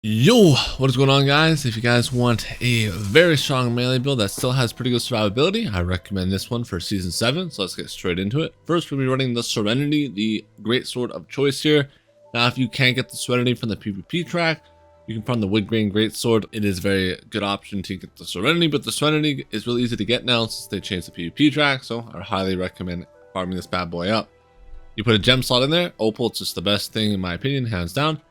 Yo, what is going on, guys? If you guys want a very strong melee build that still has pretty good survivability, I recommend this one for season 7. So let's get straight into it. First, we'll be running the Serenity, the Greatsword of choice here. Now, if you can't get the Serenity from the PvP track, you can farm the Wood Grain Greatsword. It is a very good option to get the Serenity, but the Serenity is really easy to get now since they changed the PvP track. So I highly recommend farming this bad boy up. You put a gem slot in there. Opal, it's just the best thing in my opinion, hands down.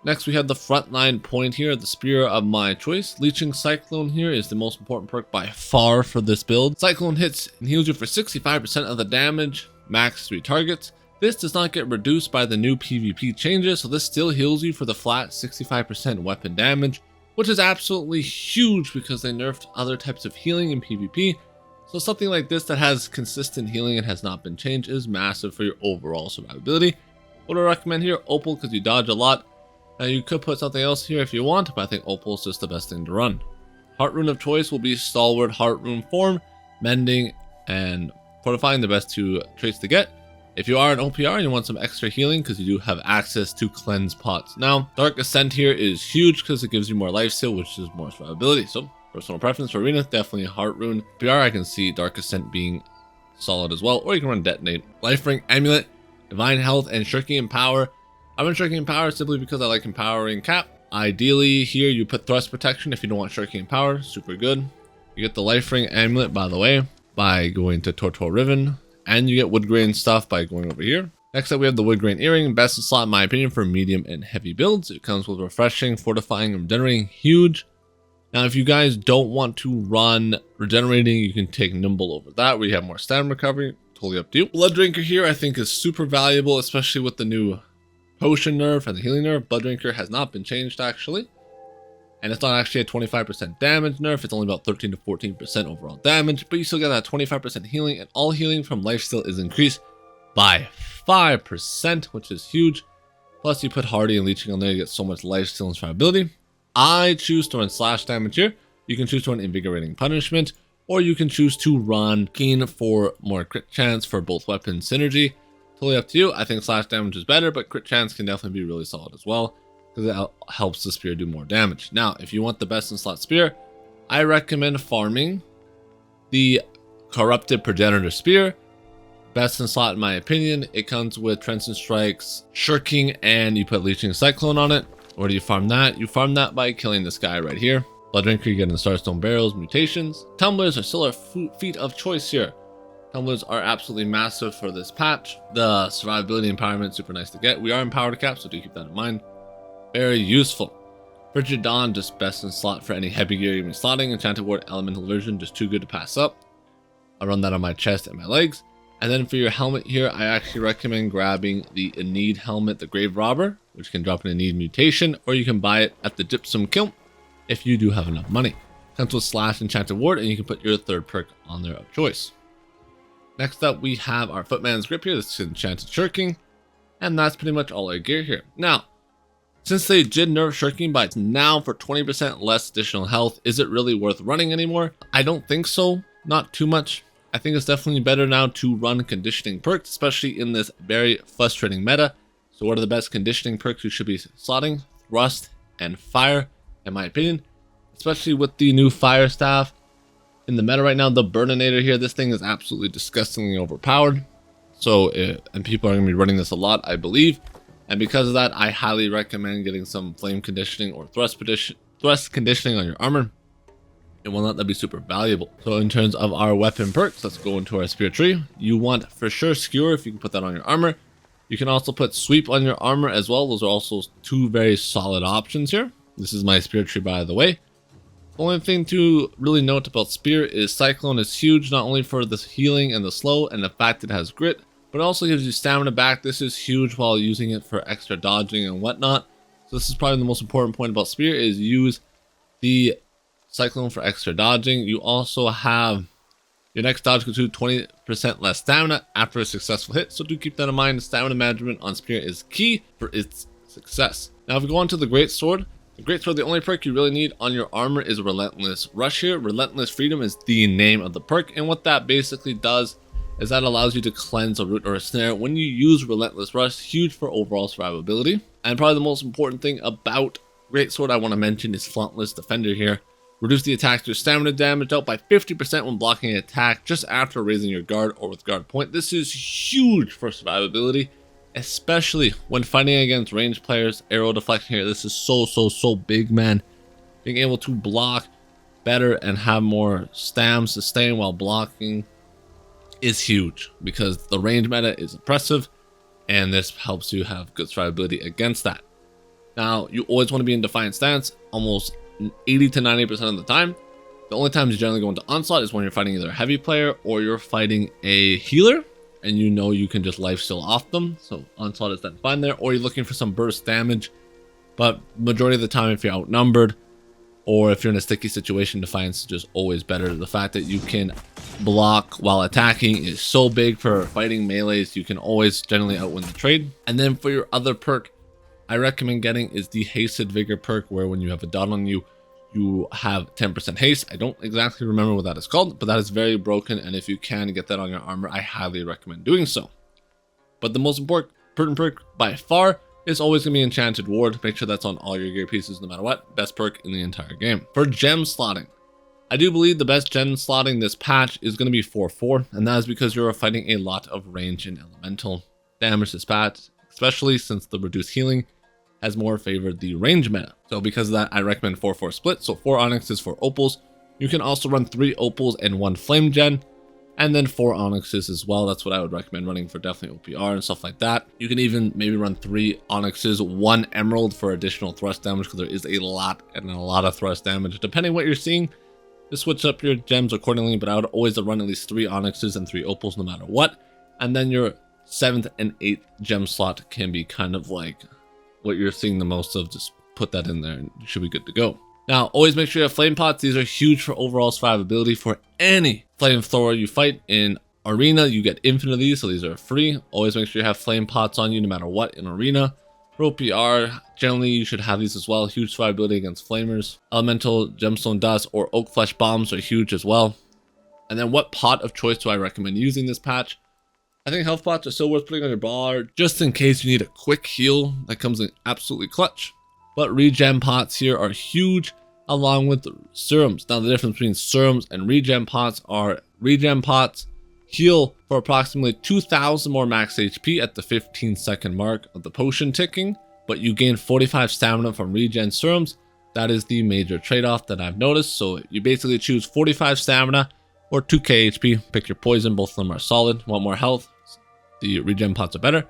Next, we have the frontline point here, the Spear of my choice. Leeching Cyclone here is the most important perk by far for this build. Cyclone hits and heals you for 65% of the damage, max 3 targets. This does not get reduced by the new PvP changes, so this still heals you for the flat 65% weapon damage, which is absolutely huge because they nerfed other types of healing in PvP. So something like this that has consistent healing and has not been changed is massive for your overall survivability. What do I recommend here? Opal, because you dodge a lot. Now you could put something else here if you want, but I think Opal is just the best thing to run. Heartrune of choice will be Stalwart Heartrune form, Mending, and Fortifying, the best 2 traits to get. If you are an OPR and you want some extra healing, because you do have access to cleanse pots. Now, Dark Ascent here is huge because it gives you more lifesteal, which is more survivability. So, personal preference for Arena, definitely Heartrune. PR, I can see Dark Ascent being solid as well, or you can run Detonate. Life Ring Amulet, Divine Health, and Shirking in Power. I'm in Shirking in Power simply because I like empowering Cap. Ideally, here you put Thrust Protection if you don't want Shirking in Power, super good. You get the Life Ring Amulet, by the way, by going to Tortor Riven, and you get Wood Grain stuff by going over here. Next up, we have the Wood Grain Earring, best in slot in my opinion for medium and heavy builds. It comes with Refreshing, Fortifying, and Regenerating, huge. Now, if you guys don't want to run Regenerating, you can take Nimble over that, where you have more stamina recovery, totally up to you. Blood Drinker here I think is super valuable, especially with the new Potion nerf and the healing nerf. Blood Drinker has not been changed actually, and it's not actually a 25% damage nerf. It's only about 13 to 14% overall damage, but you still get that 25% healing, and all healing from lifesteal is increased by 5%, which is huge. Plus you put Hardy and Leeching on there, you get so much lifesteal and survivability. I choose to run slash damage here. You can choose to run Invigorating Punishment, or you can choose to run Keen for more crit chance for both weapon synergy. Totally up to you. I think slash damage is better, but crit chance can definitely be really solid as well because it helps the spear do more damage. Now, if you want the best in slot spear, I recommend farming the Corrupted Progenitor Spear. Best in slot in my opinion. It comes with Transcend Strikes, Shirking, and you put Leeching Cyclone on it. Where do you farm that? You farm that by killing this guy right here. Blood Drinker, you get in the Starstone Barrels, Mutations. Tumblers are still our feat of choice here. Tumblers are absolutely massive for this patch. The survivability empowerment super nice to get. We are empowered cap, so do keep that in mind. Very useful. Frigid Dawn, just best in slot for any heavy gear even slotting. Enchanted Ward, Elemental Version, just too good to pass up. I run that on my chest and my legs. And then for your helmet here, I actually recommend grabbing the Enid helmet, the Grave Robber, which can drop an Enid mutation, or you can buy it at the Gypsum Kiln if you do have enough money. Comes with Slash Enchanted Ward, and you can put your third perk on there of choice. Next up, we have our Footman's Grip here. This is Enchanted Shirking. And that's pretty much all our gear here. Now, since they did nerf Shirking, but it's now for 20% less additional health, is it really worth running anymore? I don't think so. Not too much. I think it's definitely better now to run conditioning perks, especially in this very frustrating meta. So what are the best conditioning perks you should be slotting? Thrust and Fire, in my opinion. Especially with the new Fire Staff. In the meta right now, the Burninator here, this thing is absolutely disgustingly overpowered. So, and people are going to be running this a lot, I believe. And because of that, I highly recommend getting some Flame Conditioning or Thrust Conditioning on your armor. It will not be super valuable. So in terms of our weapon perks, let's go into our spear tree. You want for sure Skewer if you can put that on your armor. You can also put Sweep on your armor as well. Those are also 2 very solid options here. This is my spear tree, by the way. Only thing to really note about Spear is Cyclone is huge, not only for the healing and the slow and the fact it has grit, but it also gives you stamina back. This is huge while using it for extra dodging and whatnot. So this is probably the most important point about Spear is use the Cyclone for extra dodging. You also have your next dodge gives you 20% less stamina after a successful hit. So do keep that in mind. Stamina management on Spear is key for its success. Now if we go on to the Greatsword, the only perk you really need on your armor is Relentless Rush here. Relentless Freedom is the name of the perk, and what that basically does is that allows you to cleanse a root or a snare when you use Relentless Rush. Huge for overall survivability. And probably the most important thing about Greatsword I want to mention is Flauntless Defender here. Reduce the attacker's stamina damage out by 50% when blocking an attack just after raising your guard or with guard point. This is huge for survivability, especially when fighting against ranged players. Arrow deflection here, this is so big, man. Being able to block better and have more stam sustain while blocking is huge because the range meta is oppressive, and this helps you have good survivability against that. Now, you always want to be in Defiant stance almost 80 to 90% of the time. The only times you generally go into Onslaught is when you're fighting either a heavy player or you're fighting a healer and you know you can just lifesteal off them. So Onslaught is then fine there, or you're looking for some burst damage. But majority of the time, if you're outnumbered or if you're in a sticky situation, Defiance is just always better. The fact that you can block while attacking is so big for fighting melees. You can always generally outwin the trade. And then for your other perk I recommend getting is the Hasted Vigor perk, where when you have a dot on you, you have 10% haste. I don't exactly remember what that is called, but that is very broken, and if you can get that on your armor, I highly recommend doing so. But the most important perk by far is always going to be Enchanted Ward. Make sure that's on all your gear pieces no matter what. Best perk in the entire game. For gem slotting, I do believe the best gem slotting this patch is going to be 4-4, and that is because you're fighting a lot of range and elemental damage this patch, especially since the reduced healing has more favored the range meta. So because of that, I recommend 4-4 split. So 4 onyxes, 4 opals. You can also run 3 opals and 1 flame gen, and then 4 onyxes as well. That's what I would recommend running for definitely OPR and stuff like that. You can even maybe run 3 onyxes, 1 emerald for additional thrust damage, because there is a lot of thrust damage. Depending what you're seeing, just switch up your gems accordingly, but I would always run at least 3 onyxes and 3 opals no matter what. And then your 7th and 8th gem slot can be kind of like what you're seeing the most of. Just put that in there and you should be good to go. Now, always make sure you have flame pots. These are huge for overall survivability. For any flamethrower you fight in arena, you get infinite of these, so these are free. Always make sure you have flame pots on you no matter what in arena. For OPR, generally you should have these as well. Huge survivability against flamers. Elemental gemstone dust or oak flesh bombs are huge as well. And then what pot of choice do I recommend using this patch? I think health pots are still worth putting on your bar just in case you need a quick heal that comes in absolutely clutch. But regen pots here are huge, along with serums. Now the difference between serums and regen pots are regen pots heal for approximately 2,000 more max HP at the 15-second mark of the potion ticking, but you gain 45 stamina from regen serums. That is the major trade-off that I've noticed. So you basically choose 45 stamina or 2k HP. Pick your poison, both of them are solid. Want more health? The regen pots are better.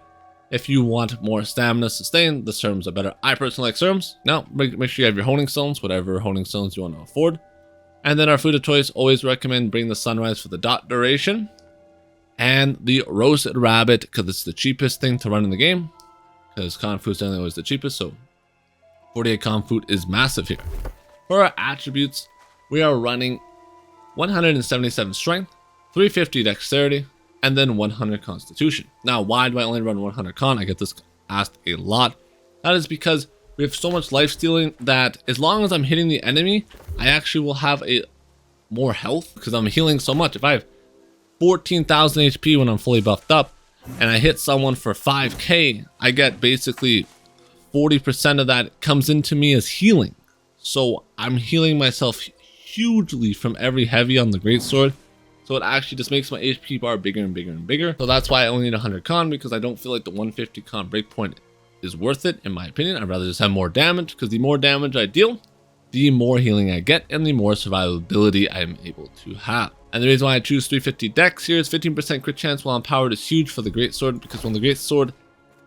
If you want more stamina sustain, the serums are better. I personally like serums. Now, make sure you have your honing stones, whatever honing stones you want to afford. And then our food of choice, always recommend Bring the Sunrise for the dot duration. And the roasted rabbit, because it's the cheapest thing to run in the game. Because con food's generally always the cheapest, so 48 con food is massive here. For our attributes, we are running 177 strength, 350 dexterity, and then 100 constitution. Now, why do I only run 100 con? I get this asked a lot. That is because we have so much life stealing that as long as I'm hitting the enemy, I actually will have more health because I'm healing so much. If I have 14,000 HP when I'm fully buffed up and I hit someone for 5k, I get basically 40% of that comes into me as healing. So I'm healing myself hugely from every heavy on the Greatsword. So it actually just makes my HP bar bigger and bigger and bigger. So that's why I only need 100 con, because I don't feel like the 150 con breakpoint is worth it, in my opinion. I'd rather just have more damage, because the more damage I deal, the more healing I get, and the more survivability I'm able to have. And the reason why I choose 350 dex here is 15% crit chance while empowered is huge for the Greatsword, because when the Greatsword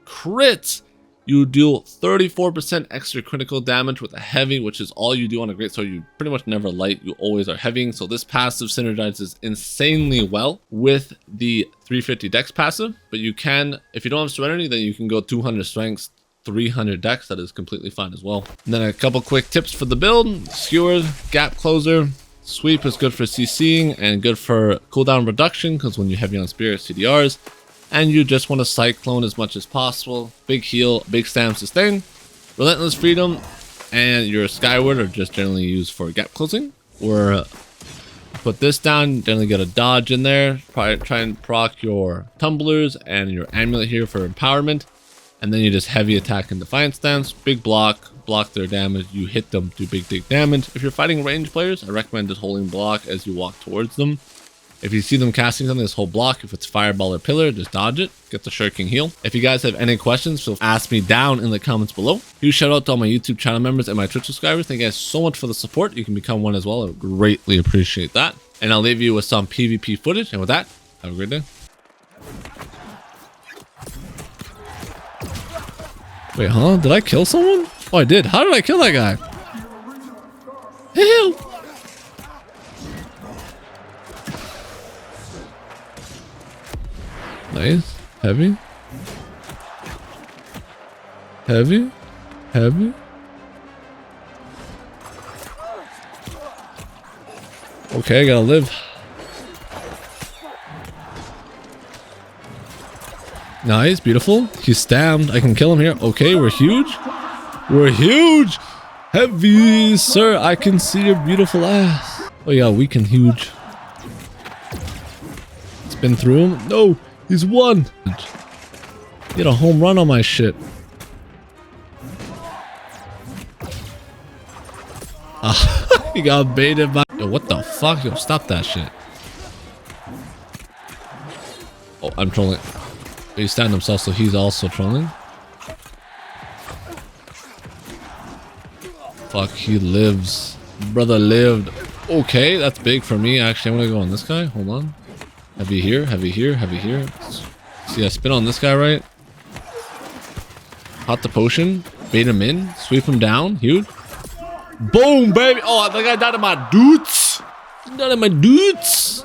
crits, you deal 34% extra critical damage with a heavy, which is all you do on a Greatsword. You pretty much never light, you always are heavying. So this passive synergizes insanely well with the 350 dex passive. But you can, if you don't have Serenity, then you can go 200 strengths, 300 dex. That is completely fine as well. And then a couple quick tips for the build. Skewer, gap closer. Sweep is good for CCing and good for cooldown reduction, because when you heavy on spirit CDRs, and you just want to cyclone as much as possible. Big heal, big stam sustain. Relentless Freedom and your Skyward are just generally used for gap closing. Or put this down, generally get a dodge in there. Probably try and proc your tumblers and your amulet here for empowerment. And then you just heavy attack and defiance stance. Big block block their damage, you hit them, do big dick damage. If you're fighting range players, I recommend just holding block as you walk towards them. If you see them casting something, just hold block. If it's fireball or pillar, just dodge it. Get the shuriken heal. If you guys have any questions, feel free to ask me down in the comments below. Huge shout out to all my YouTube channel members and my Twitch subscribers. Thank you guys so much for the support. You can become one as well. I greatly appreciate that. And I'll leave you with some PvP footage. And with that, have a great day. Wait, huh? Did I kill someone? Oh, I did. How did I kill that guy? Hell! Nice. Heavy. Heavy. Heavy. Okay, I gotta live. Nice, beautiful. He's stabbed. I can kill him here. Okay, we're huge. We're huge. Heavy, sir. I can see your beautiful ass. Oh yeah, weak and huge. Spin through him. No. He's won. Get a home run on my shit. He got baited by... Yo, what the fuck? Yo, stop that shit. Oh, I'm trolling. He's standing himself, so he's also trolling. Fuck, he lives. Brother lived. Okay, that's big for me. Actually, I'm gonna go on this guy. Hold on. Heavy here, heavy here, heavy here. See, I spin on this guy, right? Hot the potion. Bait him in. Sweep him down. Huge. Boom, baby. Oh, that guy died of my dudes. Died of my dudes.